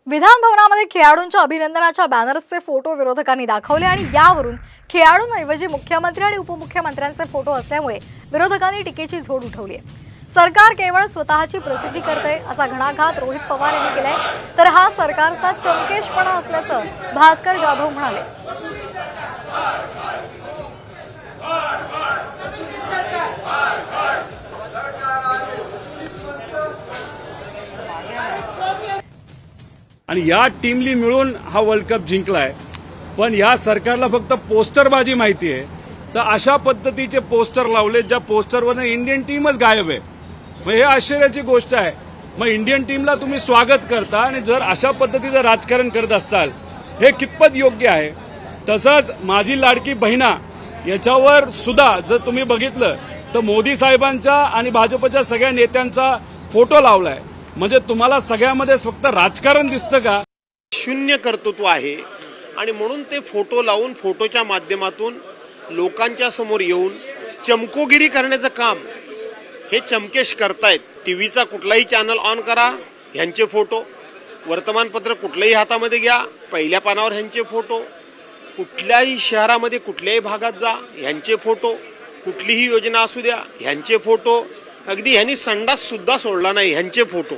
विधान भवनामध्ये खेळाडूंच्या अभिनंदनाच्या बॅनर्सचे फोटो विरोधकांनी दाखवले आणि यावरून खेळाडूंऐवजी मुख्यमंत्री आणि उपमुख्यमंत्र्यांचे फोटो असल्यामुळे विरोधकांनी टीकेची झोड उठवली आहे। सरकार केवळ स्वतःची प्रसिद्धी करते असा घणाघात रोहित पवार यांनी केलाय, तर हा सरकारचा चमकेशपणा असल्याचं भास्कर जाधव म्हणाले। आणि या टीमली मिळून हा वर्ल्ड कप जिंकलाय, पण या सरकारला फक्त पोस्टरबाजी माहिती आहे। तर अशा पद्धतीचे पोस्टर लावले ज्या पोस्टरवर इंडियन टीमच गायब आहे। मग हे आश्चर्याची गोष्ट आहे। मग इंडियन टीमला तुम्ही स्वागत करता आणि जर अशा पद्धतीचं राजकारण करत असाल हे कितपत योग्य आहे। तसंच माझी लाडकी बहिणा याच्यावर सुद्धा जर तुम्ही बघितलं तर मोदी साहेबांचा आणि भाजपच्या सगळ्या नेत्यांचा फोटो लावलाय। म्हणजे तुम्हाला सगळ्यामध्ये फक्त राजकारण दिसतं का? शून्य कर्तृत्व आहे आणि म्हणून ते फोटो लावून फोटोच्या माध्यमातून लोकांच्या समोर येऊन चमकोगिरी करण्याचं काम हे चमकेश करतायत। टीव्हीचा कुठलाही चॅनल ऑन करा, ह्यांचे फोटो, वर्तमानपत्र कुठल्याही हातामध्ये घ्या, पहिल्या पानावर ह्यांचे फोटो, कुठल्याही शहरामध्ये कुठल्याही भागात जा ह्यांचे फोटो, कुठलीही योजना असू द्या ह्यांचे फोटो, अगदी ह्यांनी संडास सुद्धा सोडला नाही ह्यांचे फोटो।